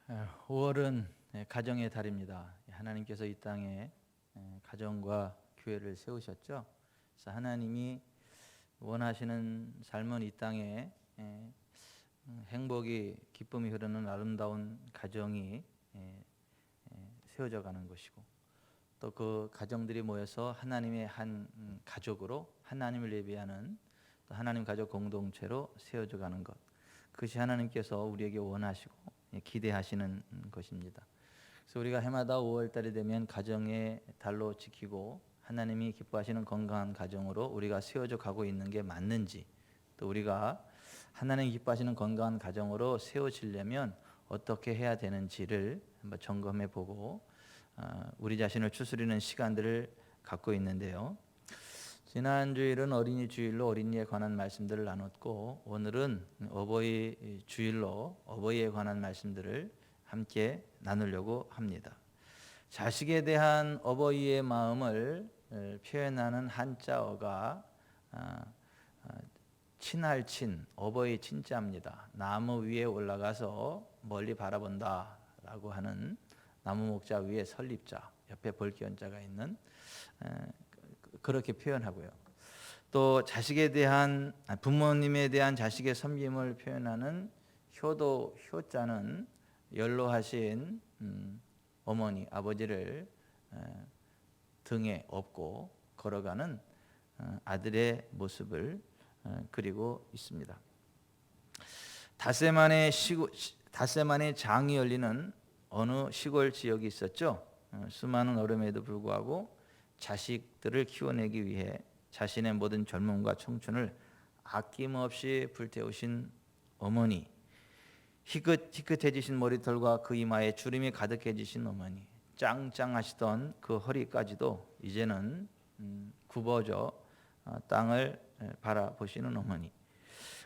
5월은 가정의 달입니다. 하나님께서 이 땅에 가정과 교회를 세우셨죠. 그래서 하나님이 원하시는 삶은 이 땅에 행복이 기쁨이 흐르는 아름다운 가정이 세워져 가는 것이고, 또 그 가정들이 모여서 하나님의 한 가족으로 하나님을 예배하는 또 하나님 가족 공동체로 세워져 가는 것, 그것이 하나님께서 우리에게 원하시고 기대하시는 것입니다. 그래서 우리가 해마다 5월 달이 되면 가정의 달로 지키고 하나님이 기뻐하시는 건강한 가정으로 우리가 세워져 가고 있는 게 맞는지, 또 우리가 하나님 기뻐하시는 건강한 가정으로 세워지려면 어떻게 해야 되는지를 한번 점검해 보고 우리 자신을 추스리는 시간들을 갖고 있는데요. 지난 주일은 어린이 주일로 어린이에 관한 말씀들을 나눴고, 오늘은 어버이 주일로 어버이에 관한 말씀들을 함께 나누려고 합니다. 자식에 대한 어버이의 마음을 표현하는 한자어가 친할친, 어버이 친자입니다. 나무 위에 올라가서 멀리 바라본다 라고 하는 나무 목자 위에 설립자, 옆에 볼기연자가 있는, 그렇게 표현하고요. 또 자식에 대한, 부모님에 대한 자식의 섬김을 표현하는 효도, 효자는 연로하신 어머니, 아버지를 등에 업고 걸어가는 아들의 모습을 그리고 있습니다. 닷새 만에 장이 열리는 어느 시골 지역이 있었죠. 수많은 어려움에도 불구하고 자식들을 키워내기 위해 자신의 모든 젊음과 청춘을 아낌없이 불태우신 어머니, 희끗희끗해지신 머리털과 그 이마에 주름이 가득해지신 어머니, 짱짱하시던 그 허리까지도 이제는 굽어져 땅을 바라보시는 어머니,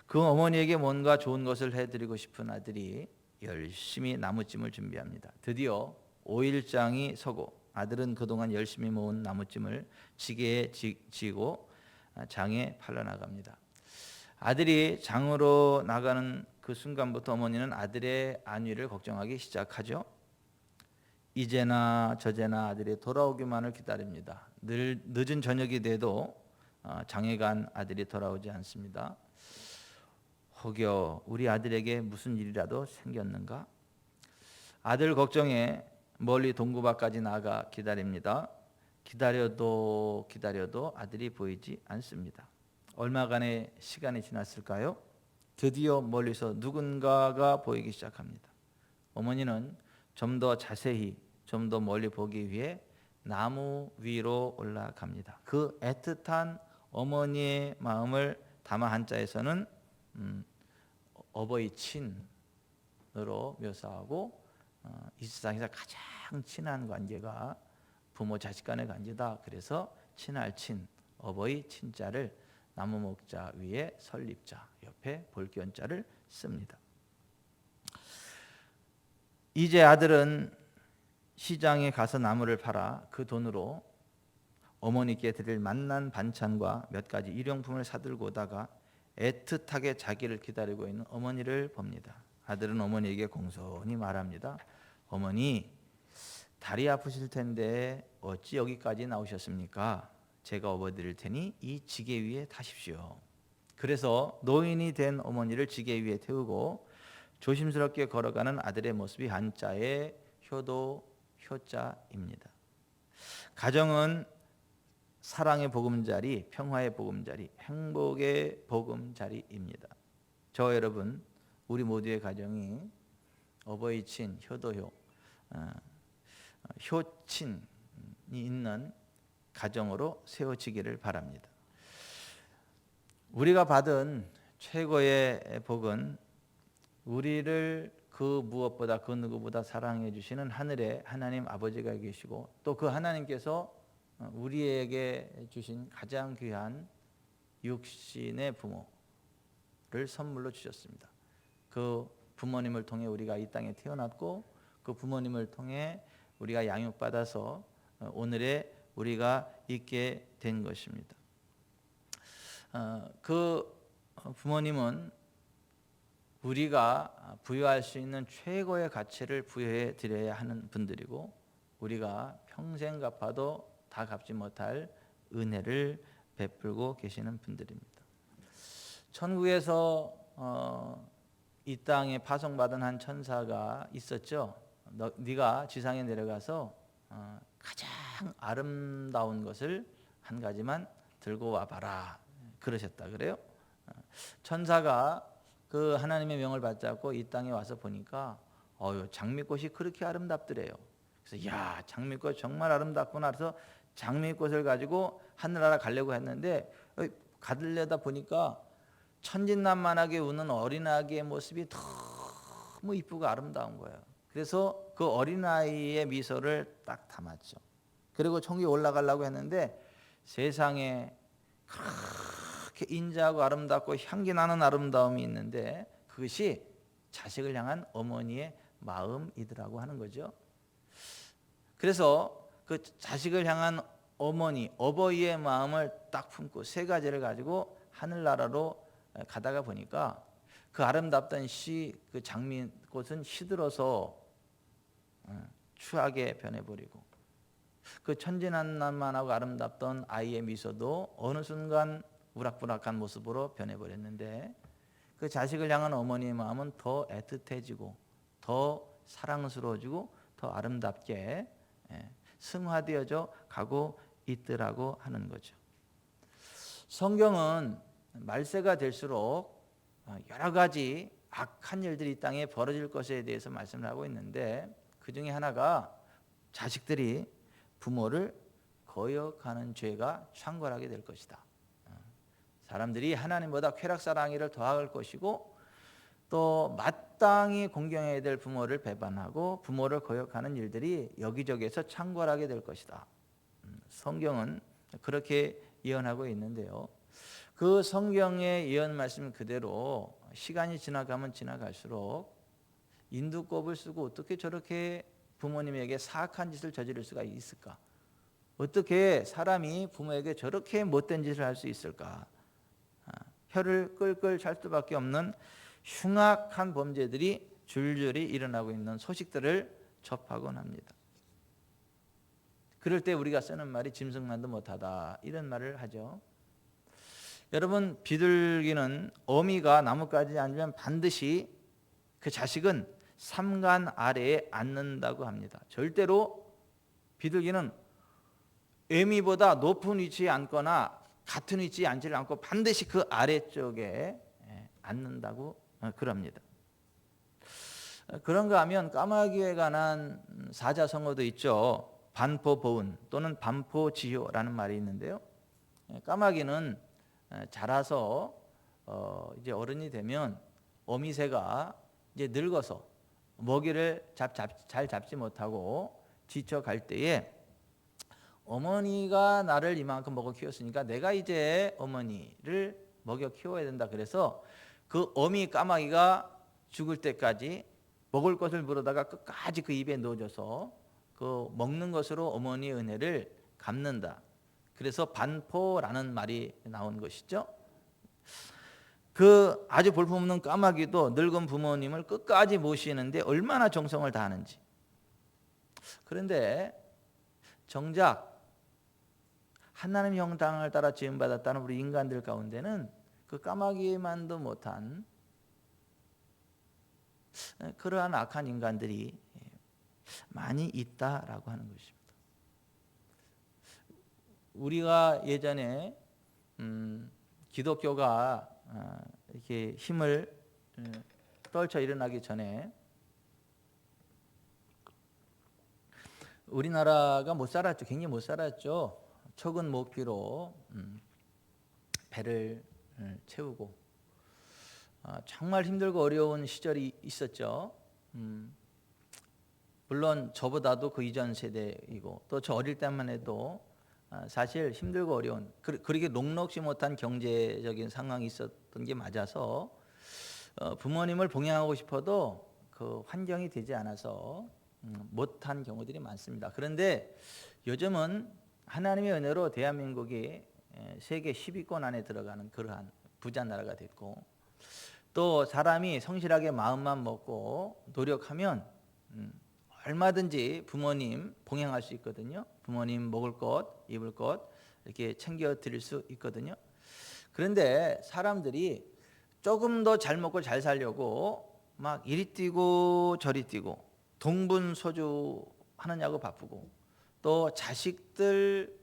그 어머니에게 뭔가 좋은 것을 해드리고 싶은 아들이 열심히 나무찜을 준비합니다. 드디어 5일장이 서고 아들은 그동안 열심히 모은 나무찜을 지게에 지고 장에 팔러 나갑니다. 아들이 장으로 나가는 그 순간부터 어머니는 아들의 안위를 걱정하기 시작하죠. 이제나 저제나 아들이 돌아오기만을 기다립니다. 늦은 저녁이 돼도 장에 간 아들이 돌아오지 않습니다. 혹여 우리 아들에게 무슨 일이라도 생겼는가? 아들 걱정에 멀리 동구밭까지 나가 기다립니다. 기다려도 아들이 보이지 않습니다. 얼마간의 시간이 지났을까요? 드디어 멀리서 누군가가 보이기 시작합니다. 어머니는 좀 더 자세히, 좀 더 멀리 보기 위해 나무 위로 올라갑니다. 그 애틋한 어머니의 마음을 담아 한자에서는 어버이 친으로 묘사하고, 이 세상에서 가장 친한 관계가 부모 자식 간의 관계다. 그래서 친할친, 어버이 친자를 나무 목자 위에 설립자, 옆에 볼기연자를 씁니다. 이제 아들은 시장에 가서 나무를 팔아 그 돈으로 어머니께 드릴 맛난 반찬과 몇 가지 일용품을 사들고 오다가 애틋하게 자기를 기다리고 있는 어머니를 봅니다. 아들은 어머니에게 공손히 말합니다. 어머니, 다리 아프실 텐데 어찌 여기까지 나오셨습니까? 제가 업어드릴 테니 이 지게 위에 타십시오. 그래서 노인이 된 어머니를 지게 위에 태우고 조심스럽게 걸어가는 아들의 모습이 한자의 효도, 효자입니다. 가정은 사랑의 보금자리, 평화의 보금자리, 행복의 보금자리입니다. 저 여러분, 우리 모두의 가정이 어버이 친, 효도효, 효친이 있는 가정으로 세워지기를 바랍니다. 우리가 받은 최고의 복은 우리를 그 무엇보다 그 누구보다 사랑해 주시는 하늘의 하나님 아버지가 계시고, 또 그 하나님께서 우리에게 주신 가장 귀한 육신의 부모를 선물로 주셨습니다. 그 부모님을 통해 우리가 이 땅에 태어났고, 그 부모님을 통해 우리가 양육받아서 오늘의 우리가 있게 된 것입니다. 그 부모님은 우리가 부여할 수 있는 최고의 가치를 부여해 드려야 하는 분들이고, 우리가 평생 갚아도 다 갚지 못할 은혜를 베풀고 계시는 분들입니다. 천국에서 이 땅에 파송받은 한 천사가 있었죠. 네가 지상에 내려가서 가장 아름다운 것을 한 가지만 들고 와봐라, 그러셨다 그래요. 천사가 그 하나님의 명을 받잡고 이 땅에 와서 보니까 장미꽃이 그렇게 아름답더래요. 그래서 야, 장미꽃 정말 아름답구나. 그래서 장미꽃을 가지고 하늘나라 가려고 했는데 가려다 보니까 천진난만하게 우는 어린아기의 모습이 너무 이쁘고 아름다운 거예요. 그래서 그 어린아이의 미소를 딱 담았죠. 그리고 천국에 올라가려고 했는데 세상에 그렇게 인자하고 아름답고 향기 나는 아름다움이 있는데 그것이 자식을 향한 어머니의 마음이더라고 하는 거죠. 그래서 그 자식을 향한 어버이의 마음을 딱 품고 세 가지를 가지고 하늘나라로 가다가 보니까 그 아름답던 그 장미꽃은 시들어서 추하게 변해버리고, 그 천진난만하고 아름답던 아이의 미소도 어느 순간 우락부락한 모습으로 변해버렸는데, 그 자식을 향한 어머니의 마음은 더 애틋해지고 더 사랑스러워지고 더 아름답게 승화되어져 가고 있더라고 하는 거죠. 성경은 말세가 될수록 여러 가지 악한 일들이 이 땅에 벌어질 것에 대해서 말씀을 하고 있는데, 그 중에 하나가 자식들이 부모를 거역하는 죄가 창궐하게 될 것이다. 사람들이 하나님보다 쾌락사랑이를 더할 것이고, 또 마땅히 공경해야 될 부모를 배반하고 부모를 거역하는 일들이 여기저기에서 창궐하게 될 것이다. 성경은 그렇게 예언하고 있는데요. 그 성경의 예언 말씀 그대로 시간이 지나가면 지나갈수록 인두껍을 쓰고 어떻게 저렇게 부모님에게 사악한 짓을 저지를 수가 있을까? 어떻게 사람이 부모에게 저렇게 못된 짓을 할 수 있을까? 혀를 끌끌 찰 수밖에 없는 흉악한 범죄들이 줄줄이 일어나고 있는 소식들을 접하곤 합니다. 그럴 때 우리가 쓰는 말이 짐승만도 못하다, 이런 말을 하죠. 여러분, 비둘기는 어미가 나뭇가지에 앉으면 반드시 그 자식은 삼간 아래에 앉는다고 합니다. 절대로 비둘기는 어미보다 높은 위치에 앉거나 같은 위치에 앉지를 않고 반드시 그 아래쪽에 앉는다고 그럽니다. 그런가 하면 까마귀에 관한 사자성어도 있죠. 반포보은 또는 반포지효라는 말이 있는데요. 까마귀는 자라서 이제 어른이 되면 어미새가 이제 늙어서 먹이를 잘 잡지 못하고 지쳐갈 때에 어머니가 나를 이만큼 먹여 키웠으니까 내가 이제 어머니를 먹여 키워야 된다. 그래서 그 어미 까마귀가 죽을 때까지 먹을 것을 물어다가 끝까지 그 입에 넣어줘서 그 먹는 것으로 어머니의 은혜를 갚는다. 그래서 반포라는 말이 나온 것이죠. 그 아주 볼품없는 까마귀도 늙은 부모님을 끝까지 모시는데 얼마나 정성을 다하는지. 그런데 정작 하나님 형상을 따라 지음받았다는 우리 인간들 가운데는 그 까마귀만도 못한 그러한 악한 인간들이 많이 있다라고 하는 것입니다. 우리가 예전에 기독교가 이렇게 힘을 떨쳐 일어나기 전에 우리나라가 못 살았죠. 굉장히 못 살았죠. 척은 목피로 배를 채우고 정말 힘들고 어려운 시절이 있었죠. 물론 저보다도 그 이전 세대이고 또 저 어릴 때만 해도 사실 힘들고 어려운 그렇게 녹록지 못한 경제적인 상황이 있었던 게 맞아서 부모님을 봉양하고 싶어도 그 환경이 되지 않아서 못한 경우들이 많습니다. 그런데 요즘은 하나님의 은혜로 대한민국이 세계 10위권 안에 들어가는 그러한 부자 나라가 됐고, 또 사람이 성실하게 마음만 먹고 노력하면 얼마든지 부모님 봉양할 수 있거든요. 부모님 먹을 것, 입을 것 이렇게 챙겨 드릴 수 있거든요. 그런데 사람들이 조금 더 잘 먹고 잘 살려고 막 이리 뛰고 저리 뛰고 동분서주 하느냐고 바쁘고 또 자식들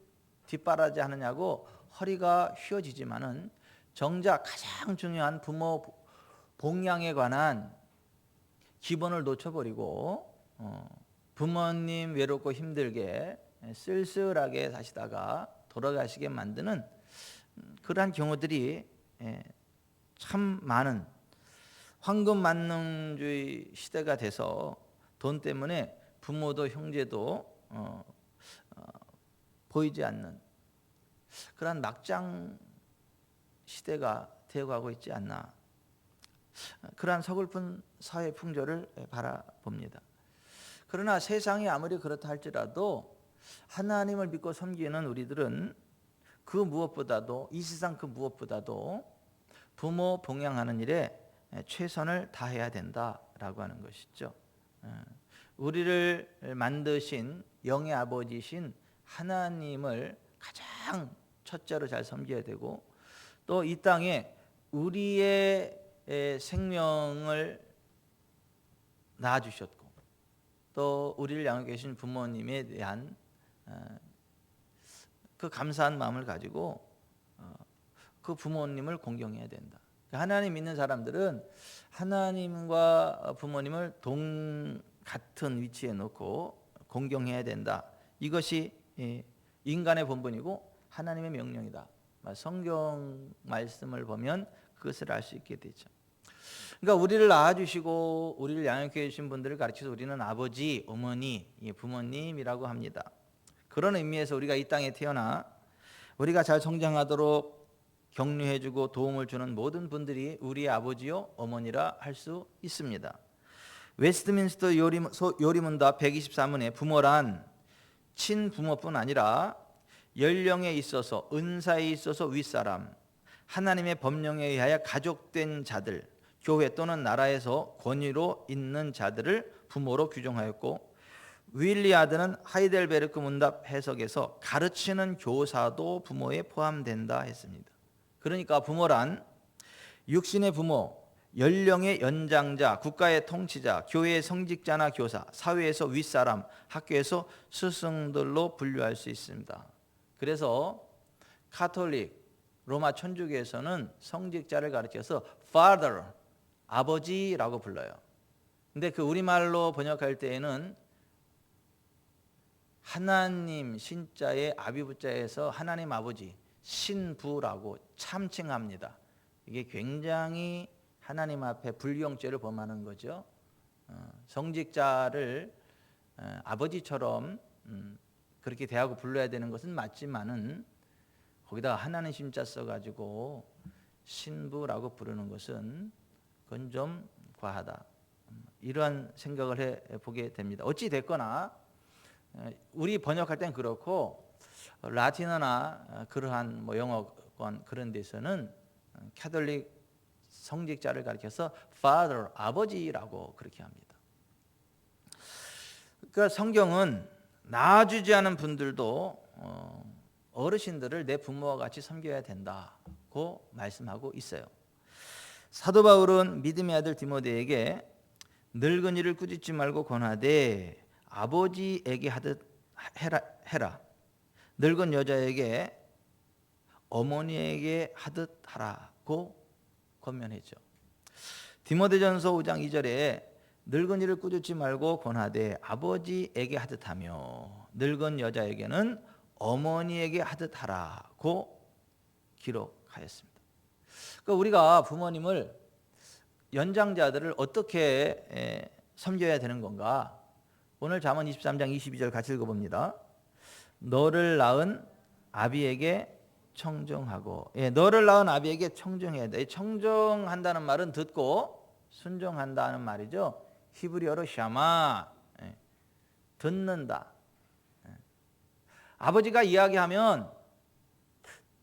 뒷바라지 하느냐고 허리가 휘어지지만은 정작 가장 중요한 부모 봉양에 관한 기본을 놓쳐버리고 부모님 외롭고 힘들게 쓸쓸하게 사시다가 돌아가시게 만드는 그러한 경우들이 참 많은 황금만능주의 시대가 돼서 돈 때문에 부모도 형제도 보이지 않는 그러한 막장 시대가 되어가고 있지 않나, 그러한 서글픈 사회 풍조를 바라봅니다. 그러나 세상이 아무리 그렇다 할지라도 하나님을 믿고 섬기는 우리들은 그 무엇보다도, 이 세상 그 무엇보다도 부모 봉양하는 일에 최선을 다해야 된다라고 하는 것이죠. 우리를 만드신 영의 아버지신 하나님을 가장 첫째로 잘 섬겨야 되고, 또 이 땅에 우리의 생명을 낳아주셨고 또 우리를 양육해 계신 부모님에 대한 그 감사한 마음을 가지고 그 부모님을 공경해야 된다. 하나님 믿는 사람들은 하나님과 부모님을 같은 위치에 놓고 공경해야 된다. 이것이 인간의 본분이고 하나님의 명령이다. 성경 말씀을 보면 그것을 알 수 있게 되죠. 그러니까 우리를 낳아주시고 우리를 양육해 주신 분들을 가르쳐서 우리는 아버지, 어머니, 부모님이라고 합니다. 그런 의미에서 우리가 이 땅에 태어나 우리가 잘 성장하도록 격려해주고 도움을 주는 모든 분들이 우리의 아버지요 어머니라 할 수 있습니다. 웨스트민스터 요리문답 124문에 부모란 친부모뿐 아니라 연령에 있어서, 은사에 있어서 윗사람, 하나님의 법령에 의하여 가족된 자들, 교회 또는 나라에서 권위로 있는 자들을 부모로 규정하였고, 윌리아드는 하이델베르크 문답 해석에서 가르치는 교사도 부모에 포함된다 했습니다. 그러니까 부모란 육신의 부모, 연령의 연장자, 국가의 통치자, 교회의 성직자나 교사, 사회에서 윗사람, 학교에서 스승들로 분류할 수 있습니다. 그래서 카톨릭 로마 천주교에서는 성직자를 가르쳐서 father, 아버지라고 불러요. 근데 그 우리말로 번역할 때에는 하나님 신자의 아비부자에서 하나님 아버지, 신부라고 참칭합니다. 이게 굉장히 하나님 앞에 불경죄를 범하는 거죠. 성직자를 아버지처럼 그렇게 대하고 불러야 되는 것은 맞지만은 거기다가 하나님 신자 써가지고 신부라고 부르는 것은 그건 좀 과하다. 이러한 생각을 해보게 됩니다. 어찌 됐거나 우리 번역할 땐 그렇고 라틴어나 그러한 영어권 그런 데서는 캐톨릭 성직자를 가리켜서 father, 아버지라고 그렇게 합니다. 그러니까 성경은 낳아주지 않은 분들도 어르신들을 내 부모와 같이 섬겨야 된다고 말씀하고 있어요. 사도 바울은 믿음의 아들 디모데에게 늙은이를 꾸짖지 말고 권하되 아버지에게 하듯 해라. 늙은 여자에게 어머니에게 하듯 하라고 권면했죠. 디모데전서 5장 2절에 늙은이를 꾸짖지 말고 권하되 아버지에게 하듯 하며 늙은 여자에게는 어머니에게 하듯 하라고 기록하였습니다. 그러니까 우리가 부모님을, 연장자들을 어떻게 섬겨야 되는 건가? 오늘 잠언 23장 22절 같이 읽어봅니다. 너를 낳은 아비에게 청정하고, 너를 낳은 아비에게 청정해야 돼. 청정한다는 말은 듣고 순종한다는 말이죠. 히브리어로 샤마, 듣는다. 아버지가 이야기하면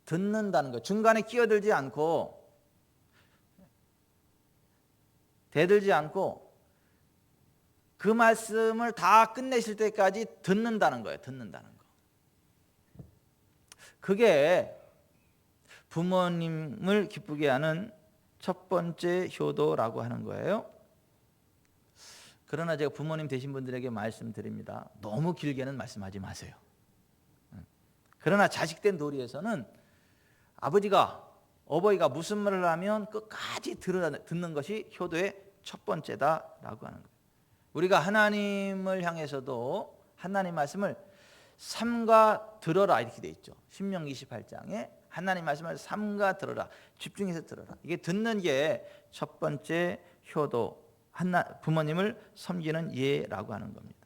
듣는다는 거, 중간에 끼어들지 않고 대들지 않고 그 말씀을 다 끝내실 때까지 듣는다는 거예요. 듣는다는 거. 그게 부모님을 기쁘게 하는 첫 번째 효도라고 하는 거예요. 그러나 제가 부모님 되신 분들에게 말씀드립니다. 너무 길게는 말씀하지 마세요. 그러나 자식된 도리에서는 아버지가 어버이가 무슨 말을 하면 끝까지 듣는 것이 효도의 첫 번째다라고 하는 거예요. 우리가 하나님을 향해서도 하나님 말씀을 삼가 들어라 이렇게 돼 있죠. 신명기 28장에 하나님 말씀을 삼가 들어라, 집중해서 들어라. 이게 듣는 게 첫 번째 효도, 부모님을 섬기는 예라고 하는 겁니다.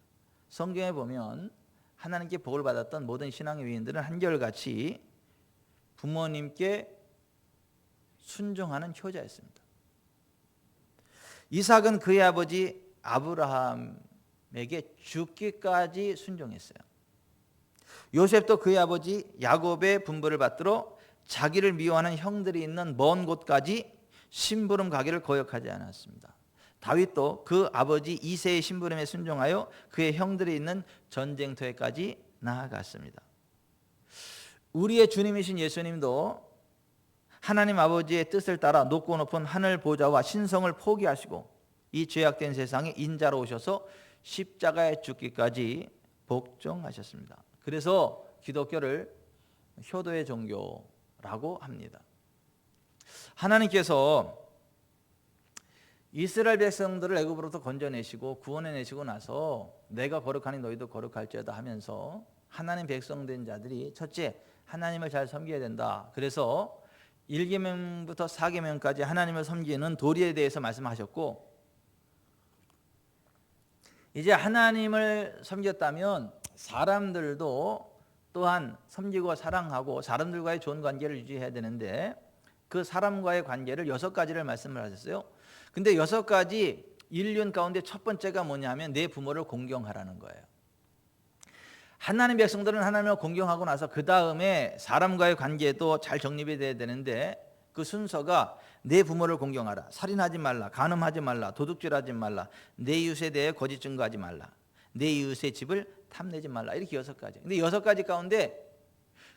성경에 보면 하나님께 복을 받았던 모든 신앙의 위인들은 한결같이 부모님께 순종하는 효자였습니다. 이삭은 그의 아버지 아브라함에게 죽기까지 순종했어요. 요셉도 그의 아버지 야곱의 분부를 받들어 자기를 미워하는 형들이 있는 먼 곳까지 심부름 가기를 거역하지 않았습니다. 다윗도 그 아버지 이새의 심부름에 순종하여 그의 형들이 있는 전쟁터에까지 나아갔습니다. 우리의 주님이신 예수님도 하나님 아버지의 뜻을 따라 높고 높은 하늘 보좌와 신성을 포기하시고 이 죄악된 세상에 인자로 오셔서 십자가에 죽기까지 복종하셨습니다. 그래서 기독교를 효도의 종교라고 합니다. 하나님께서 이스라엘 백성들을 애굽으로부터 건져내시고 구원해내시고 나서 내가 거룩하니 너희도 거룩할지어다 하면서 하나님 백성된 자들이 첫째 하나님을 잘 섬겨야 된다. 그래서 1계명부터 4계명까지 하나님을 섬기는 도리에 대해서 말씀하셨고, 이제 하나님을 섬겼다면 사람들도 또한 섬기고 사랑하고 사람들과의 좋은 관계를 유지해야 되는데 그 사람과의 관계를 6가지를 말씀을 하셨어요. 근데 6가지 인륜 가운데 첫 번째가 뭐냐면 내 부모를 공경하라는 거예요. 하나님 백성들은 하나님을 공경하고 나서 그 다음에 사람과의 관계도 잘 정립이 돼야 되는데 그 순서가 내 부모를 공경하라, 살인하지 말라, 간음하지 말라, 도둑질하지 말라, 내 이웃에 대해 거짓 증거하지 말라, 내 이웃의 집을 탐내지 말라, 이렇게 6가지. 근데 6가지 가운데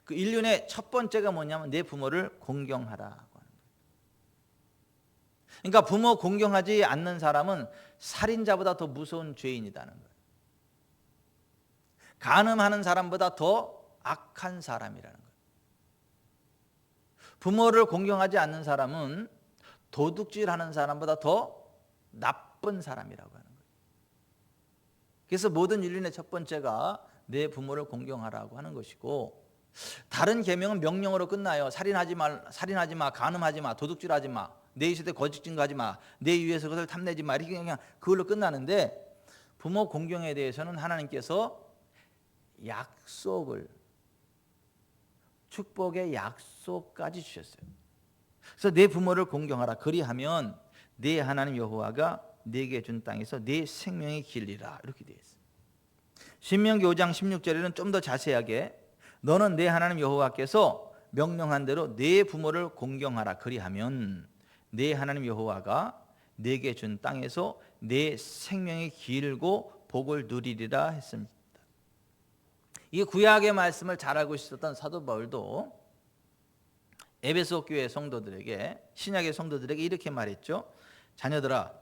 그 인륜의 첫 번째가 뭐냐면 내 부모를 공경하라고 하는 거예요. 그러니까 부모 공경하지 않는 사람은 살인자보다 더 무서운 죄인이라는 거예요. 간음하는 사람보다 더 악한 사람이라는 거예요. 부모를 공경하지 않는 사람은 도둑질하는 사람보다 더 나쁜 사람이라고 하는 거예요. 그래서 모든 인륜의 첫 번째가 내 부모를 공경하라고 하는 것이고, 다른 계명은 명령으로 끝나요. 살인하지 마, 간음하지 마, 도둑질하지 마, 내 이웃에 거짓 증거하지 마, 내 이웃에서 그것을 탐내지 마, 이렇게 그냥 그걸로 끝나는데 부모 공경에 대해서는 하나님께서 약속을, 축복의 약속까지 주셨어요. 그래서 내 부모를 공경하라. 그리하면 내 하나님 여호와가 내게 준 땅에서 내 생명이 길리라, 이렇게 되어 있어요. 신명기 5장 16절에는 좀 더 자세하게 너는 내 하나님 여호와께서 명령한 대로 내 부모를 공경하라. 그리하면 내 하나님 여호와가 내게 준 땅에서 내 생명이 길고 복을 누리리라 했습니다. 이 구약의 말씀을 잘 알고 있었던 사도 바울도 에베소 교회 성도들에게, 신약의 성도들에게 이렇게 말했죠. 자녀들아,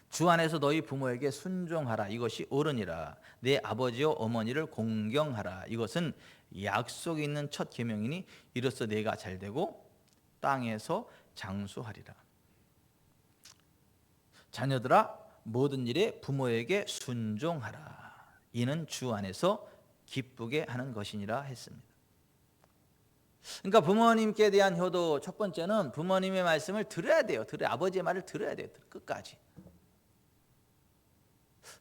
주 안에서 너희 부모에게 순종하라. 이것이 옳으니라. 내 아버지와 어머니를 공경하라. 이것은 약속 있는 첫 계명이니 이로써 내가 잘되고 땅에서 장수하리라. 자녀들아, 모든 일에 부모에게 순종하라. 이는 주 안에서 기쁘게 하는 것이니라 했습니다. 그러니까 부모님께 대한 효도 첫 번째는 부모님의 말씀을 들어야 돼요. 아버지의 말을 들어야 돼요. 끝까지.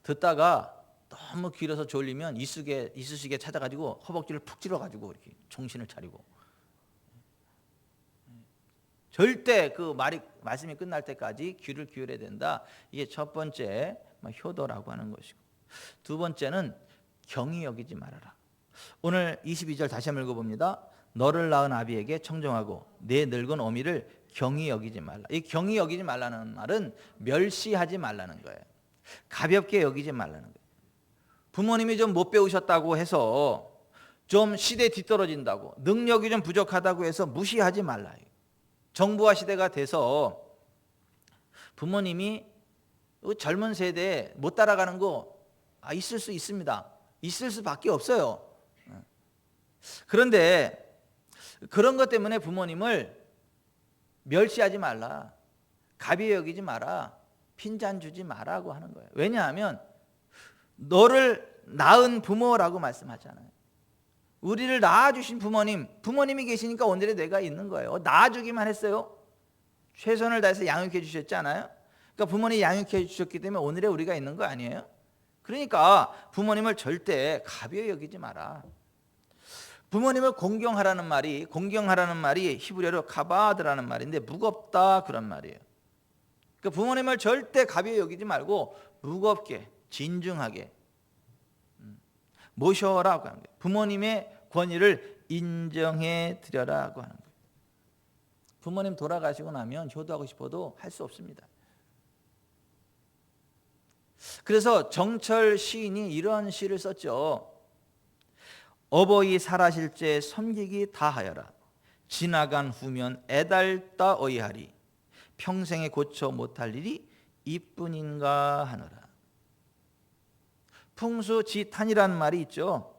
듣다가 너무 길어서 졸리면 이쑤시개 찾아가지고 허벅지를 푹 찔러가지고 이렇게 정신을 차리고, 절대 그 말씀이 끝날 때까지 귀를 기울여야 된다. 이게 첫 번째 효도라고 하는 것이고, 두 번째는 경히 여기지 말아라. 오늘 22절 다시 한번 읽어봅니다. 너를 낳은 아비에게 청정하고 내 늙은 어미를 경히 여기지 말라. 이 경히 여기지 말라는 말은 멸시하지 말라는 거예요. 가볍게 여기지 말라는 거예요. 부모님이 좀 못 배우셨다고 해서 좀 시대에 뒤떨어진다고, 능력이 좀 부족하다고 해서 무시하지 말라. 정부화 시대가 돼서 부모님이 젊은 세대에 못 따라가는 거 있을 수 있습니다. 있을 수밖에 없어요. 그런데 그런 것 때문에 부모님을 멸시하지 말라, 가벼이 여기지 마라, 핀잔 주지 마라고 하는 거예요. 왜냐하면 너를 낳은 부모라고 말씀하잖아요. 우리를 낳아주신 부모님이 계시니까 오늘의 내가 있는 거예요. 낳아주기만 했어요. 최선을 다해서 양육해 주셨지 않아요? 그러니까 부모님이 양육해 주셨기 때문에 오늘의 우리가 있는 거 아니에요? 그러니까 부모님을 절대 가벼이 여기지 마라. 부모님을 공경하라는 말이 히브리어로 카바드라는 말인데 무겁다 그런 말이에요. 그러니까 부모님을 절대 가벼이 여기지 말고 무겁게 진중하게 모셔라고 하는 거예요. 부모님의 권위를 인정해 드려라고 하는 거예요. 부모님 돌아가시고 나면 효도하고 싶어도 할 수 없습니다. 그래서 정철 시인이 이런 시를 썼죠. 어버이 살아실 때 섬기기 다하여라. 지나간 후면 애달다 어이하리. 평생에 고쳐 못할 일이 이뿐인가 하노라. 풍수지탄이라는 말이 있죠.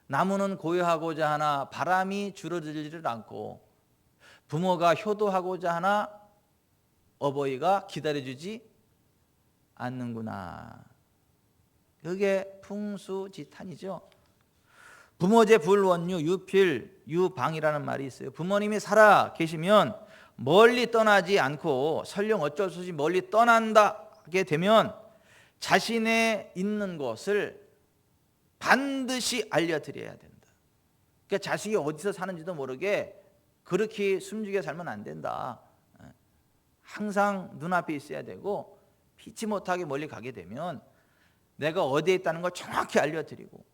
나무는 고요하고자 하나 바람이 줄어들지를 않고 부모가 효도하고자 하나 어버이가 기다려주지 않는구나. 그게 풍수지탄이죠. 부모제 불원유 유필 유방이라는 말이 있어요. 부모님이 살아 계시면 멀리 떠나지 않고 설령 어쩔 수 없이 멀리 떠난다게 되면 자신의 있는 곳을 반드시 알려드려야 된다. 그러니까 자식이 어디서 사는지도 모르게 그렇게 숨죽여 살면 안 된다. 항상 눈앞에 있어야 되고 피치 못하게 멀리 가게 되면 내가 어디에 있다는 걸 정확히 알려드리고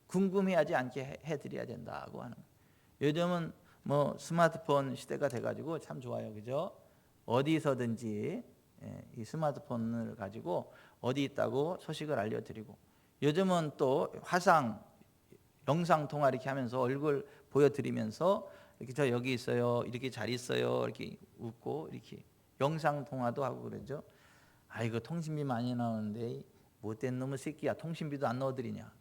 궁금해하지 않게 해드려야 된다고 하는 거예요. 요즘은 뭐 스마트폰 시대가 돼가지고 참 좋아요, 그죠? 어디서든지 이 스마트폰을 가지고 어디 있다고 소식을 알려드리고, 요즘은 또 화상 영상 통화 이렇게 하면서 얼굴 보여드리면서 이렇게 저 여기 있어요, 이렇게 잘 있어요, 이렇게 웃고 이렇게 영상 통화도 하고 그러죠. 아이고 통신비 많이 나오는데 못된 놈의 새끼야, 통신비도 안 넣어드리냐.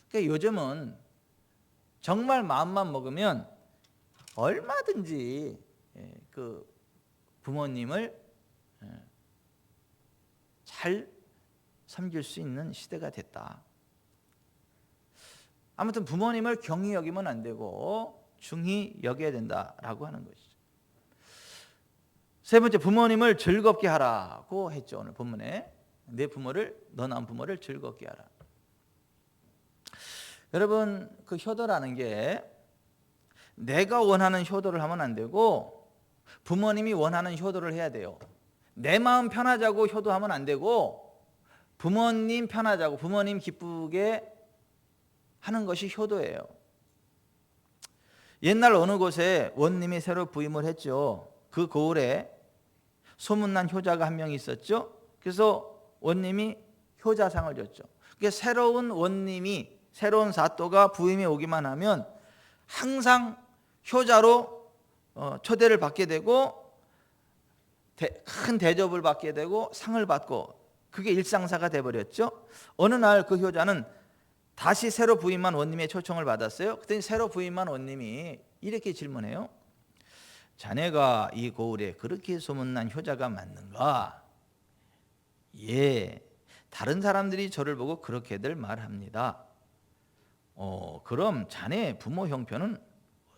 그러니까 요즘은 정말 마음만 먹으면 얼마든지 그 부모님을 잘 섬길 수 있는 시대가 됐다. 아무튼 부모님을 경히 여기면 안 되고 중히 여겨야 된다라고 하는 것이죠. 세 번째, 부모님을 즐겁게 하라고 했죠. 오늘 본문에 너 낳은 부모를 즐겁게 하라. 여러분, 그 효도라는 게 내가 원하는 효도를 하면 안 되고 부모님이 원하는 효도를 해야 돼요. 내 마음 편하자고 효도하면 안 되고 부모님 편하자고, 부모님 기쁘게 하는 것이 효도예요. 옛날 어느 곳에 원님이 새로 부임을 했죠. 그 고을에 소문난 효자가 한 명 있었죠. 그래서 원님이 효자상을 줬죠. 새로운 원님이, 새로운 사또가 부임해 오기만 하면 항상 효자로 초대를 받게 되고 큰 대접을 받게 되고 상을 받고, 그게 일상사가 돼버렸죠. 어느 날 그 효자는 다시 새로 부임한 원님의 초청을 받았어요. 그랬더니 새로 부임한 원님이 이렇게 질문해요. 자네가 이 고을에 그렇게 소문난 효자가 맞는가? 예, 다른 사람들이 저를 보고 그렇게들 말합니다. 그럼 자네 부모 형편은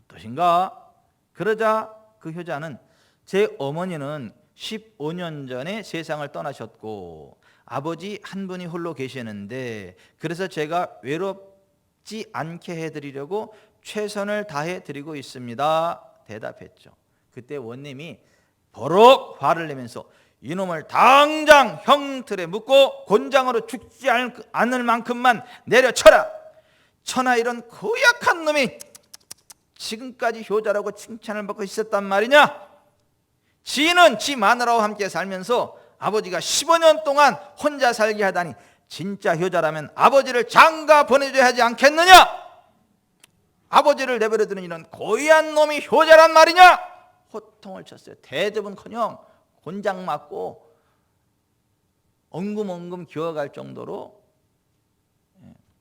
어떠신가? 그러자 그 효자는 제 어머니는 15년 전에 세상을 떠나셨고 아버지 한 분이 홀로 계시는데 그래서 제가 외롭지 않게 해드리려고 최선을 다해드리고 있습니다. 대답했죠. 그때 원님이 버럭 화를 내면서 이놈을 당장 형틀에 묶고 곤장으로 죽지 않을 만큼만 내려쳐라. 천하 이런 고약한 놈이 지금까지 효자라고 칭찬을 받고 있었단 말이냐? 지는 지 마누라와 함께 살면서 아버지가 15년 동안 혼자 살게 하다니 진짜 효자라면 아버지를 장가 보내줘야 하지 않겠느냐? 아버지를 내버려두는 이런 고의한 놈이 효자란 말이냐? 호통을 쳤어요. 대접은커녕 곤장 맞고 엉금엉금 기어갈 정도로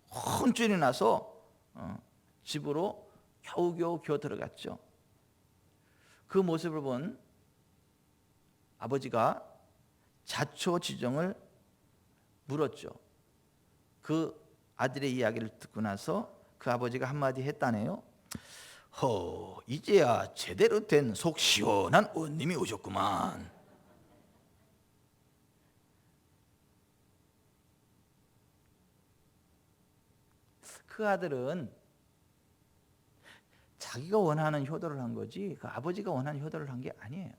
혼쭐이 나서 집으로 겨우겨우 기어 들어갔죠. 그 모습을 본 아버지가 자초지종을 물었죠. 그 아들의 이야기를 듣고 나서 그 아버지가 한마디 했다네요. 이제야 제대로 된 속 시원한 원님이 오셨구만. 그 아들은 자기가 원하는 효도를 한 거지 그 아버지가 원하는 효도를 한 게 아니에요.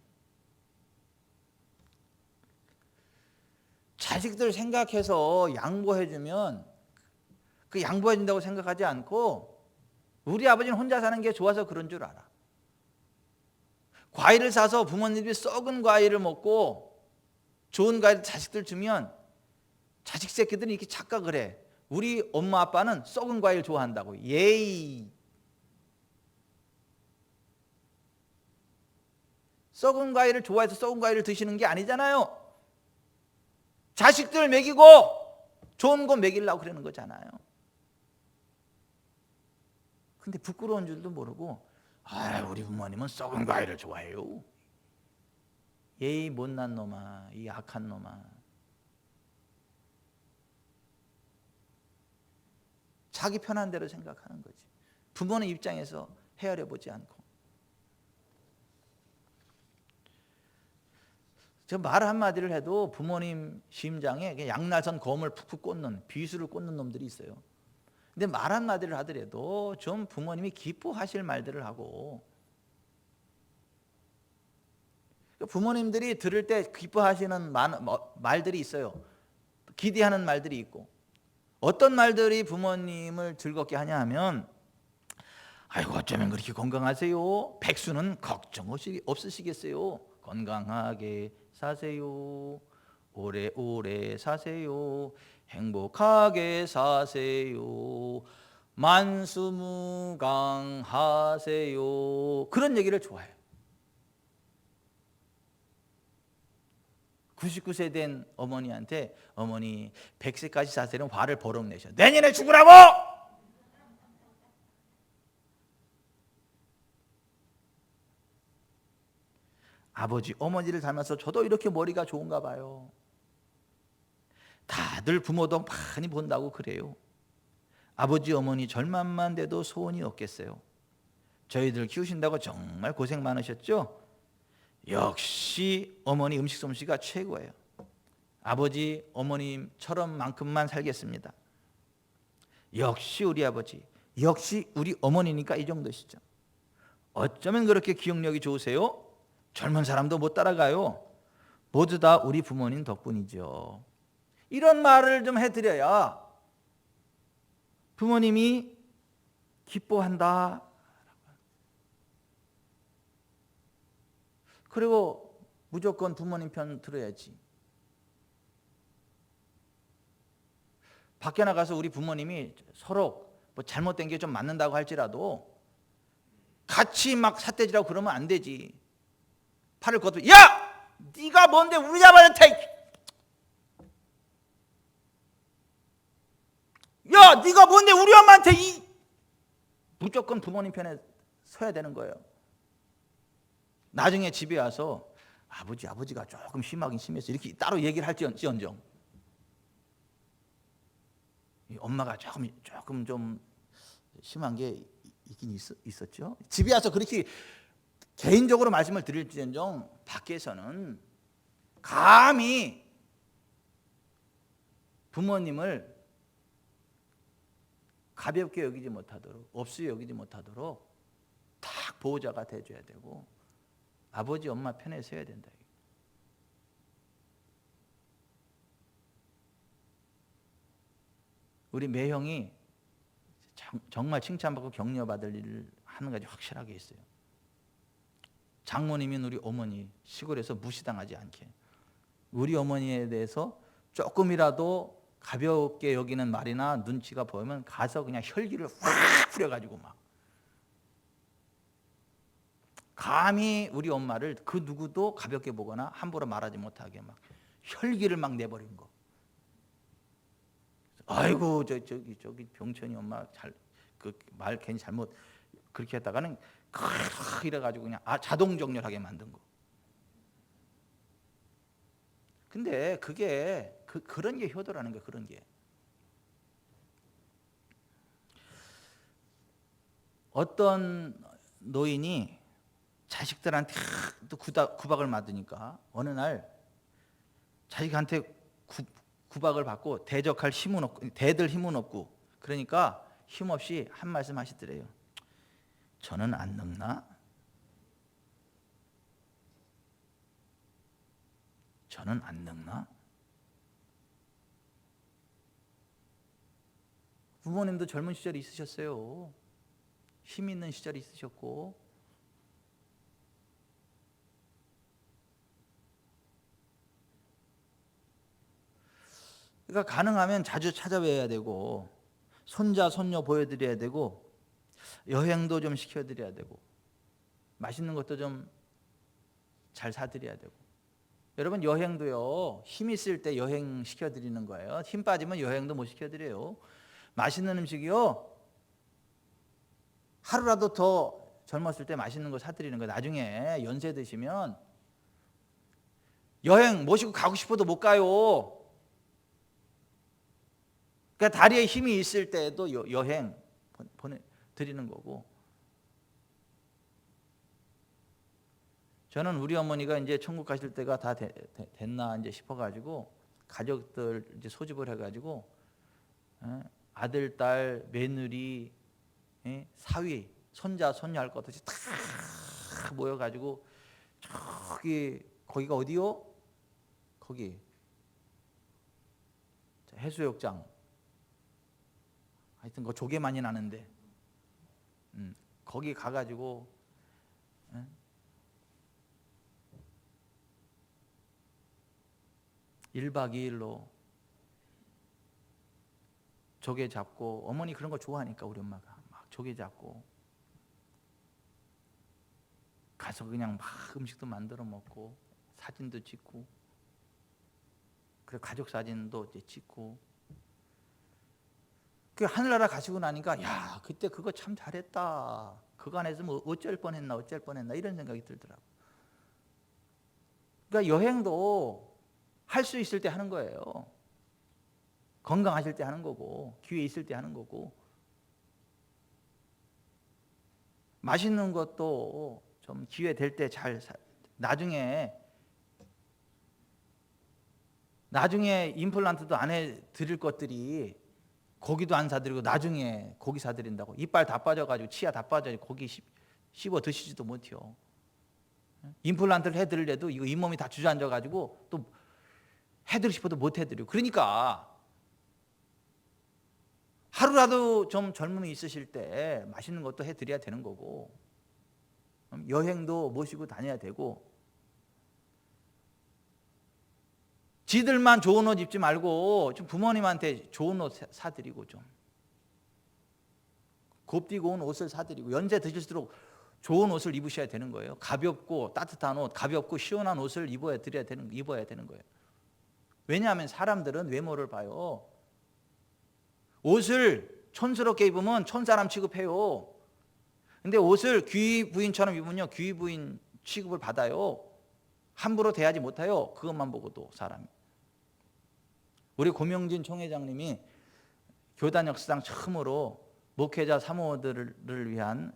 자식들 생각해서 양보해주면 그 양보해준다고 생각하지 않고 우리 아버지는 혼자 사는 게 좋아서 그런 줄 알아. 과일을 사서 부모님들이 썩은 과일을 먹고 좋은 과일을 자식들 주면 자식 새끼들은 이렇게 착각을 해. 우리 엄마 아빠는 썩은 과일 좋아한다고. 예이. 썩은 과일을 좋아해서 썩은 과일을 드시는 게 아니잖아요. 자식들 먹이고 좋은 거 먹이려고 그러는 거잖아요. 근데 부끄러운 줄도 모르고 우리 부모님은 썩은 과일을 좋아해요. 예의 못난 놈아, 이 악한 놈아. 자기 편한 대로 생각하는 거지. 부모는 입장에서 헤아려 보지 않고. 저 말 한마디를 해도 부모님 심장에 양날선 검을 푹푹 꽂는, 비수를 꽂는 놈들이 있어요. 근데 말 한마디를 하더라도 좀 부모님이 기뻐하실 말들을 하고, 부모님들이 들을 때 기뻐하시는 말들이 있어요. 기대하는 말들이 있고, 어떤 말들이 부모님을 즐겁게 하냐 하면, 아이고 어쩌면 그렇게 건강하세요. 백수는 걱정 없으시겠어요. 건강하게 사세요. 오래오래 사세요. 행복하게 사세요. 만수무강하세요. 그런 얘기를 좋아해요. 99세 된 어머니한테 어머니 100세까지 사세요. 화를 버럭 내셔. 내년에 죽으라고! 아버지, 어머니를 닮아서 저도 이렇게 머리가 좋은가 봐요. 다들 부모도 많이 본다고 그래요. 아버지, 어머니 절만만 돼도 소원이 없겠어요. 저희들 키우신다고 정말 고생 많으셨죠? 역시 어머니 음식 솜씨가 최고예요. 아버지, 어머님처럼만큼만 살겠습니다. 역시 우리 아버지, 역시 우리 어머니니까 이 정도시죠. 어쩌면 그렇게 기억력이 좋으세요? 젊은 사람도 못 따라가요. 모두 다 우리 부모님 덕분이죠. 이런 말을 좀 해드려야 부모님이 기뻐한다. 그리고 무조건 부모님 편 들어야지. 밖에 나가서 우리 부모님이 서로 뭐 잘못된 게 좀 맞는다고 할지라도 같이 막 삿대질하고 그러면 안 되지. 팔을 걷고, 야! 네가 뭔데 우리 아버지한테! 야! 네가 뭔데 우리 엄마한테! 무조건 부모님 편에 서야 되는 거예요. 나중에 집에 와서 아버지가 조금 심하긴 심했어. 이렇게 따로 얘기를 할지언정. 엄마가 조금 좀 심한 게 있긴 있었죠. 집에 와서 그렇게 개인적으로 말씀을 드릴지언정 밖에서는 감히 부모님을 가볍게 여기지 못하도록, 없이 여기지 못하도록 딱 보호자가 돼줘야 되고 아버지, 엄마 편에 서야 된다. 우리 매형이 정말 칭찬받고 격려받을 일을 한 가지 확실하게 있어요. 장모님인 우리 어머니 시골에서 무시당하지 않게 우리 어머니에 대해서 조금이라도 가볍게 여기는 말이나 눈치가 보이면 가서 그냥 혈기를 확 뿌려가지고 막 감히 우리 엄마를 그 누구도 가볍게 보거나 함부로 말하지 못하게 막 혈기를 막 내버린 거. 아이고 저기 병천이 엄마 그 말 괜히 잘못 그렇게 했다가는 이래가지고 그냥 자동 정렬하게 만든 거. 근데 그게 그런 게 효도라는 거야. 그런 게 어떤 노인이 자식들한테 또 구박을 받으니까 어느 날 자식한테 구박을 받고 대적할 힘은 없고 대들 힘은 없고 그러니까 힘없이 한 말씀 하시더래요. 저는 안 늙나? 저는 안 늙나? 부모님도 젊은 시절이 있으셨어요. 힘 있는 시절이 있으셨고 그러니까 가능하면 자주 찾아뵈야 되고 손자 손녀 보여드려야 되고 여행도 좀 시켜드려야 되고 맛있는 것도 좀 잘 사드려야 되고 여러분 여행도요 힘 있을 때 여행 시켜드리는 거예요. 힘 빠지면 여행도 못 시켜드려요. 맛있는 음식이요 하루라도 더 젊었을 때 맛있는 거 사드리는 거예요. 나중에 연세 드시면 여행 모시고 가고 싶어도 못 가요. 그러니까 다리에 힘이 있을 때도 여행 보내드리는 거고 저는 우리 어머니가 이제 천국 가실 때가 다 됐나 이제 싶어가지고 가족들 이제 소집을 해가지고 아들, 딸, 며느리, 사위, 손자, 손녀 할 것 없이 다 모여가지고 거기가 어디요? 거기 해수욕장. 하여튼 그 조개 많이 나는데 거기 가가지고 1박 2일로 조개 잡고 어머니 그런 거 좋아하니까 우리 엄마가 막 조개 잡고 가서 그냥 막 음식도 만들어 먹고 사진도 찍고 그리고 가족 사진도 이제 찍고 그 하늘나라 가시고 나니까 야 그때 그거 참 잘했다 그거 안 했으면 어쩔 뻔했나 이런 생각이 들더라고. 그러니까 여행도 할 수 있을 때 하는 거예요. 건강하실 때 하는 거고 기회 있을 때 하는 거고 맛있는 것도 좀 기회 될 때 잘 나중에 임플란트도 안 해드릴 것들이 고기도 안 사드리고 나중에 고기 사드린다고 이빨 다 빠져가지고 치아 다 빠져가지고 고기 씹어 드시지도 못해요. 임플란트를 해드리려도 이거 잇몸이 다 주저앉아가지고 또 해드리고 싶어도 못 해드리고 그러니까 하루라도 좀 젊음이 있으실 때 맛있는 것도 해드려야 되는 거고 여행도 모시고 다녀야 되고 지들만 좋은 옷 입지 말고 좀 부모님한테 좋은 옷 사드리고 좀 곱디고 온 옷을 사드리고 연세 드실수록 좋은 옷을 입으셔야 되는 거예요. 가볍고 따뜻한 옷, 가볍고 시원한 옷을 입어야 되는 거예요. 왜냐하면 사람들은 외모를 봐요. 옷을 촌스럽게 입으면 촌사람 취급해요. 근데 옷을 귀부인처럼 입으면요 귀부인 취급을 받아요. 함부로 대하지 못해요. 그것만 보고도 사람이. 우리 고명진 총회장님이 교단 역사상 처음으로 목회자 사모들을 위한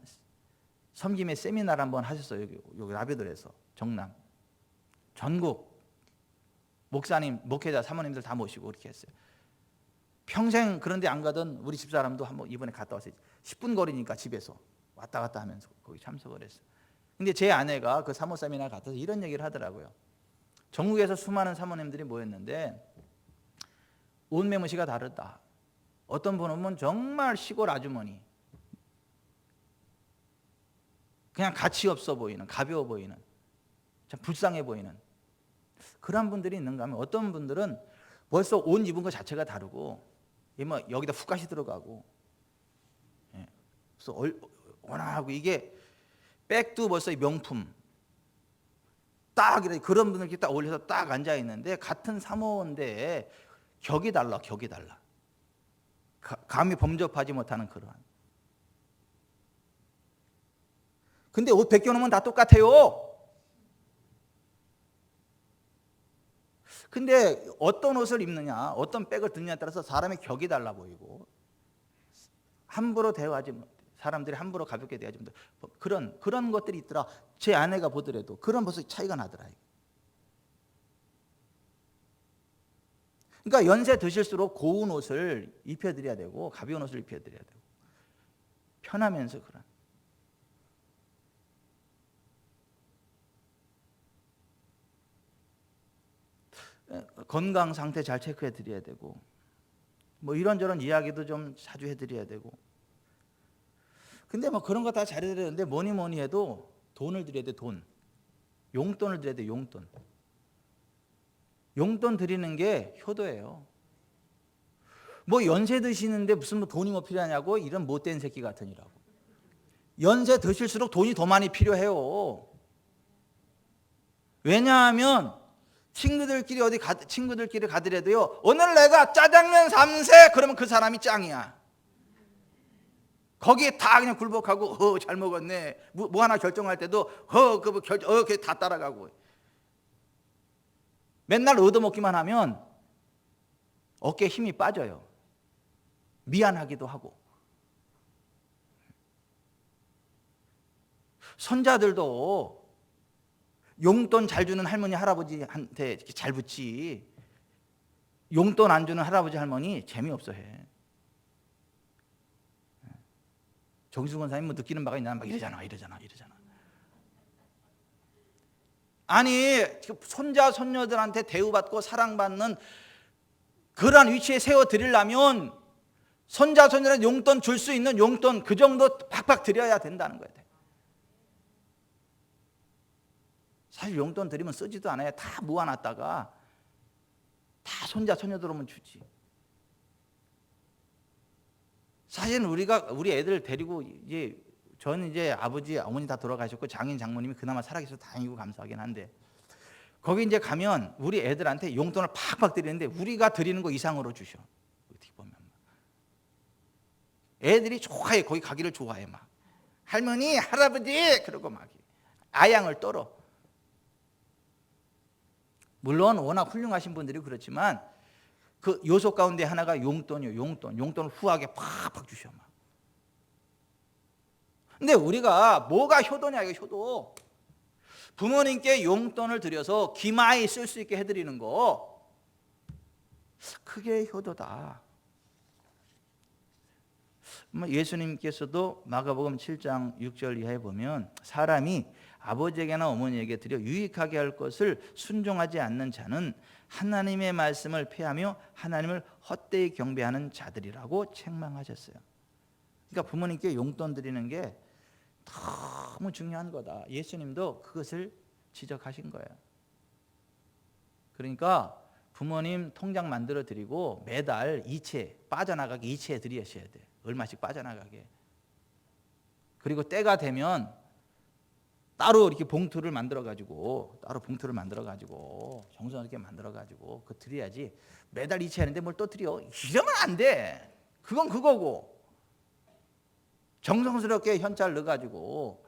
섬김의 세미나를 한번 하셨어요. 여기 라베돌에서 정남 전국 목사님, 목회자, 사모님들 다 모시고 그렇게 했어요. 평생 그런 데 안 가던 우리 집사람도 한번 이번에 갔다 왔어요. 10분 거리니까 집에서 왔다 갔다 하면서 거기 참석을 했어요. 근데 제 아내가 그 사모 세미나 갔다 와서 이런 얘기를 하더라고요. 전국에서 수많은 사모님들이 모였는데 옷 매무시가 다르다. 어떤 분은 정말 시골 아주머니 그냥 가치 없어 보이는, 가벼워 보이는, 참 불쌍해 보이는 그런 분들이 있는가 하면, 어떤 분들은 벌써 옷 입은 것 자체가 다르고 뭐 여기다 훅가시 들어가고, 그래서 워낙하고, 이게 백도 벌써 명품 딱 이렇게, 그런 분들 이렇게 딱 올려서 딱 앉아 있는데, 같은 사모인데 격이 달라. 감히 범접하지 못하는 그러한. 근데 옷 벗겨놓으면 다 똑같아요. 근데 어떤 옷을 입느냐, 어떤 백을 드느냐에 따라서 사람의 격이 달라 보이고, 함부로 대화하지 못해. 사람들이 함부로 가볍게 대하지 못해. 그런 것들이 있더라. 제 아내가 보더라도 그런 벌써 차이가 나더라. 그러니까 연세 드실수록 고운 옷을 입혀드려야 되고, 가벼운 옷을 입혀드려야 되고, 편하면서 그런. 건강 상태 잘 체크해 드려야 되고, 뭐 이런저런 이야기도 좀 자주 해드려야 되고. 근데 뭐 그런 거 다 잘해야 되는데, 뭐니 해도 돈을 드려야 돼. 돈, 용돈을 드려야 돼. 용돈 드리는 게 효도예요. 뭐 연세 드시는데 무슨 뭐 돈이 뭐 필요하냐고, 이런 못된 새끼 같으니라고. 연세 드실수록 돈이 더 많이 필요해요. 왜냐하면 친구들끼리 가더라도요, 오늘 내가 짜장면 3세 그러면 그 사람이 짱이야. 거기에 다 그냥 굴복하고, 잘 먹었네. 뭐 하나 결정할 때도 그게 다 따라가고. 맨날 얻어먹기만 하면 어깨에 힘이 빠져요. 미안하기도 하고. 손자들도 용돈 잘 주는 할머니 할아버지한테 잘 붙지, 용돈 안 주는 할아버지 할머니 재미없어 해. 정승 권사님 뭐 느끼는 바가 있나, 막 이러잖아. 아니, 손자 손녀들한테 대우받고 사랑받는 그러한 위치에 세워드리려면 손자 손녀한테 용돈 줄 수 있는 용돈 그 정도 팍팍 드려야 된다는 거예요. 사실 용돈 드리면 쓰지도 않아요. 다 모아놨다가 다 손자 손녀들 오면 주지. 사실은 우리 애들 데리고, 저는 이제 아버지 어머니 다 돌아가셨고, 장인 장모님이 그나마 살아계셔서 다행이고 감사하긴 한데, 거기 이제 가면 우리 애들한테 용돈을 팍팍 드리는데 우리가 드리는 거 이상으로 주셔. 어떻게 보면 애들이 좋아해. 거기 가기를 좋아해. 막 할머니 할아버지 그러고 막 아양을 떨어. 물론 워낙 훌륭하신 분들이 그렇지만 그 요소 가운데 하나가 용돈이요. 용돈을 후하게 팍팍 주셔. 막. 근데 우리가 뭐가 효도냐, 이거 효도. 부모님께 용돈을 드려서 기마에 쓸 수 있게 해드리는 거, 그게 효도다. 예수님께서도 마가복음 7장 6절 이하에 보면, 사람이 아버지에게나 어머니에게 드려 유익하게 할 것을 순종하지 않는 자는 하나님의 말씀을 폐하며 하나님을 헛되이 경배하는 자들이라고 책망하셨어요. 그러니까 부모님께 용돈 드리는 게 너무 중요한 거다. 예수님도 그것을 지적하신 거예요. 그러니까 부모님 통장 만들어 드리고 매달 빠져나가게 이체해 드리셔야 돼. 얼마씩 빠져나가게. 그리고 때가 되면 따로 이렇게 봉투를 만들어 가지고 정성스럽게 만들어 가지고 그 드려야지. 매달 이체하는데 뭘 또 드려? 이러면 안 돼. 그건 그거고. 정성스럽게 현찰 넣어가지고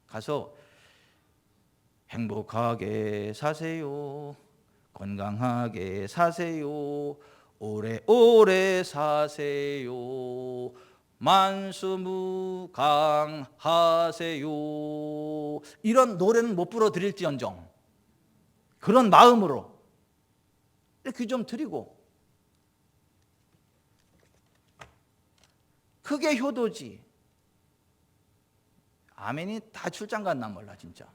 가서 행복하게 사세요, 건강하게 사세요, 오래오래 사세요, 만수무강하세요, 이런 노래는 못 불러드릴지언정 그런 마음으로 이렇게 좀 드리고, 그게 효도지. 아멘이 다 출장 갔나 몰라 진짜.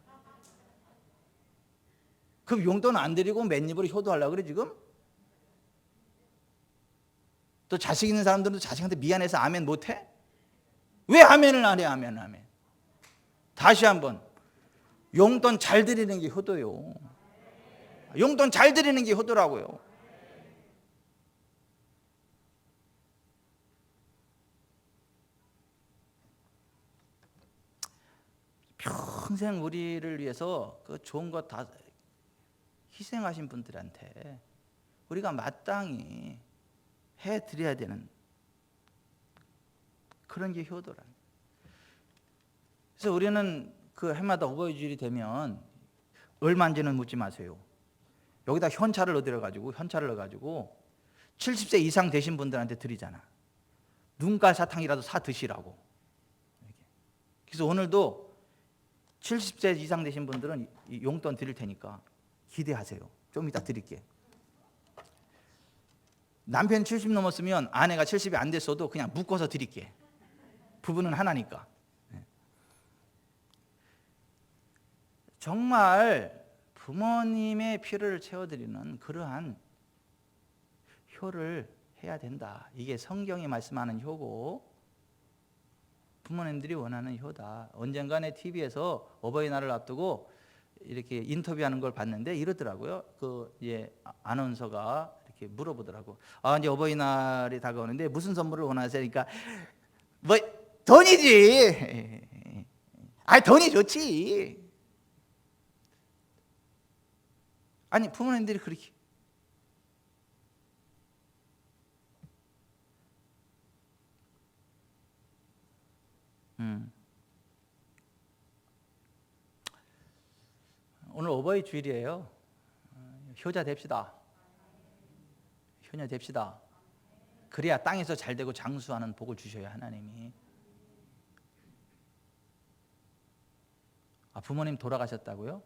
그 용돈 안 드리고 맨입으로 효도하려고 그래 지금? 또 자식 있는 사람들은 자식한테 미안해서 아멘 못해? 왜 아멘을 안 해? 아멘. 다시 한번 용돈 잘 드리는 게 효도요. 용돈 잘 드리는 게 효도라고요. 평생 우리를 위해서 그 좋은 것 다 희생하신 분들한테 우리가 마땅히 해드려야 되는 그런 게 효도라. 그래서 우리는 그 해마다 어버이주일이 되면 얼마인지는 묻지 마세요. 여기다 현찰을 넣어가지고 70세 이상 되신 분들한테 드리잖아. 눈깔 사탕이라도 사 드시라고. 그래서 오늘도 70세 이상 되신 분들은 용돈 드릴 테니까 기대하세요. 좀 이따 드릴게. 남편이 70 넘었으면 아내가 70이 안 됐어도 그냥 묶어서 드릴게. 부부는 하나니까. 정말 부모님의 필요를 채워드리는 그러한 효를 해야 된다. 이게 성경이 말씀하는 효고 부모님들이 원하는 효다. 언젠가내 TV에서 어버이날을 앞두고 이렇게 인터뷰하는 걸 봤는데 이러더라고요. 그 이제 아나운서가 이렇게 물어보더라고. 이제 어버이날이 다가오는데 무슨 선물을 원하세요? 그러니까 뭐 돈이지. 돈이 좋지. 아니 부모님들이 그렇게 오늘 어버이 주일이에요. 효자 됩시다. 효녀 됩시다. 그래야 땅에서 잘 되고 장수하는 복을 주셔요, 하나님이. 부모님 돌아가셨다고요?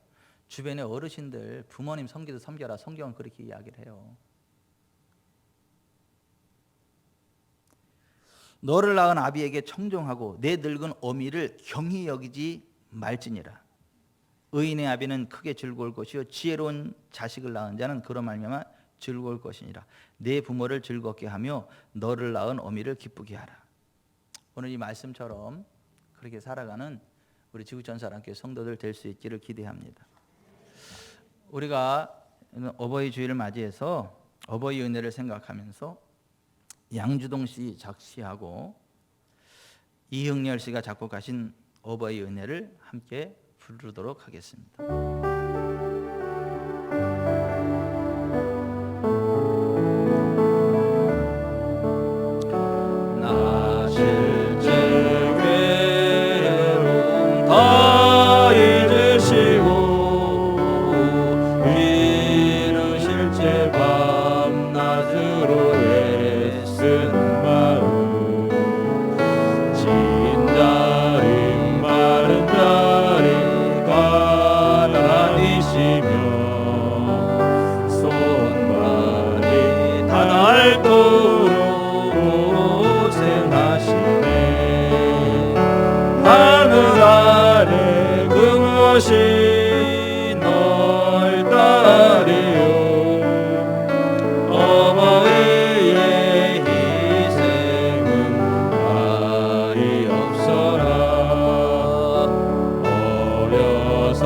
주변의 어르신들 부모님 섬기도 섬겨라. 성경은 그렇게 이야기를 해요. 너를 낳은 아비에게 청종하고 내 늙은 어미를 경히 여기지 말지니라. 의인의 아비는 크게 즐거울 것이요 지혜로운 자식을 낳은 자는 그로 말미암아 즐거울 것이니라. 내 부모를 즐겁게 하며 너를 낳은 어미를 기쁘게 하라. 오늘 이 말씀처럼 그렇게 살아가는 우리 지구촌사랑교회 성도들 될 수 있기를 기대합니다. 우리가 어버이 주일을 맞이해서 어버이 은혜를 생각하면서 양주동 씨 작시하고 이흥렬 씨가 작곡하신 어버이 은혜를 함께 부르도록 하겠습니다. 나 실제 괴로움 다 잊으시고 위로 실제 밤낮으로 애쓰는 마음 진다리 마른 다리 가라니시며 손발이 다 닳도록 고생하시네. 하늘 아래 금오신 널 따르요 어버이의 희생은 말이 없어라. 어려서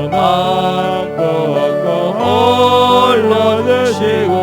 남고 없고 홀로 드시고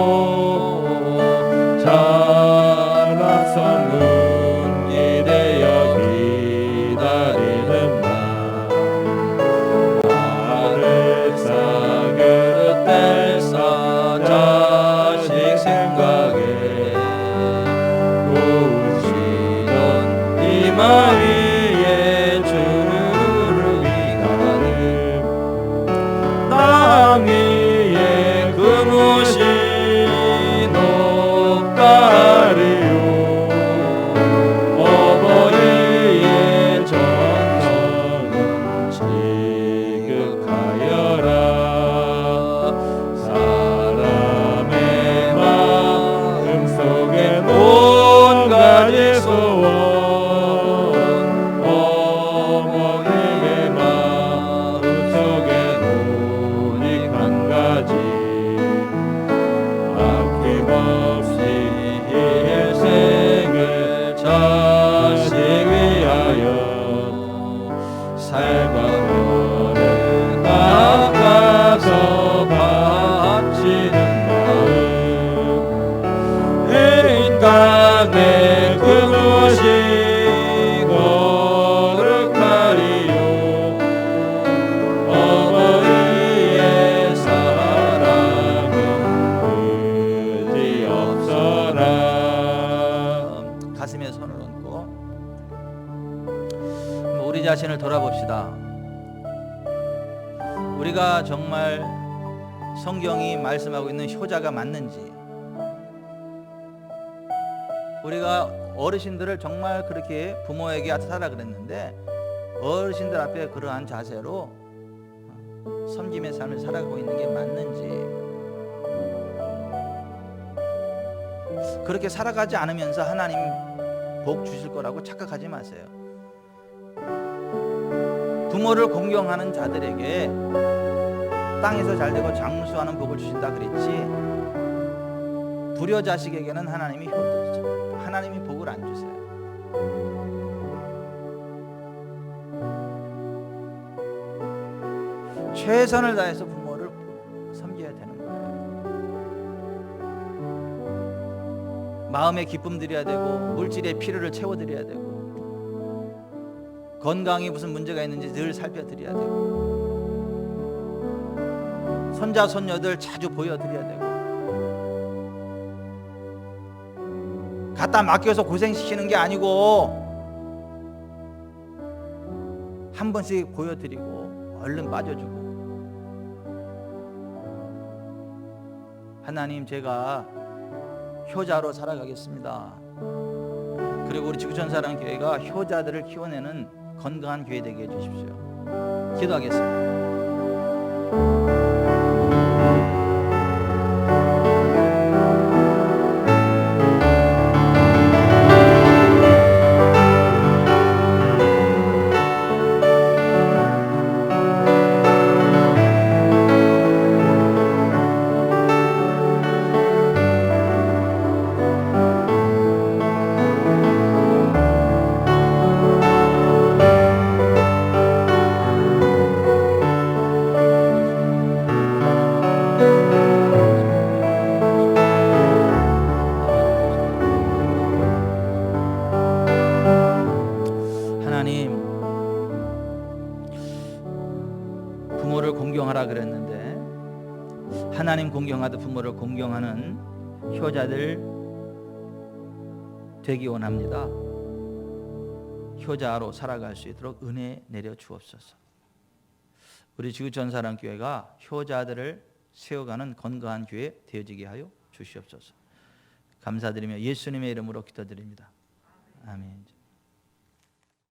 자신을 돌아봅시다. 우리가 정말 성경이 말씀하고 있는 효자가 맞는지, 우리가 어르신들을 정말 그렇게 부모에게 살아 그랬는데 어르신들 앞에 그러한 자세로 섬김의 삶을 살아가고 있는 게 맞는지, 그렇게 살아가지 않으면서 하나님 복 주실 거라고 착각하지 마세요. 부모를 공경하는 자들에게 땅에서 잘되고 장수하는 복을 주신다 그랬지, 불효자식에게는 하나님이 하나님이 복을 안 주세요. 최선을 다해서 부모를 섬겨야 되는 거예요. 마음의 기쁨 드려야 되고, 물질의 필요를 채워드려야 되고, 건강에 무슨 문제가 있는지 늘 살펴드려야 되고, 손자 손녀들 자주 보여드려야 되고, 갖다 맡겨서 고생시키는 게 아니고 한 번씩 보여드리고 얼른 빠져주고, 하나님 제가 효자로 살아가겠습니다. 그리고 우리 지구촌사랑교회가 효자들을 키워내는 건강한 교회 되게 해주십시오. 기도하겠습니다. 부모를 공경하라 그랬는데 하나님 공경하듯 부모를 공경하는 효자들 되기 원합니다. 효자로 살아갈 수 있도록 은혜 내려 주옵소서. 우리 지구촌사랑교회가 효자들을 세워가는 건강한 교회 되어지게 하여 주시옵소서. 감사드리며 예수님의 이름으로 기도드립니다.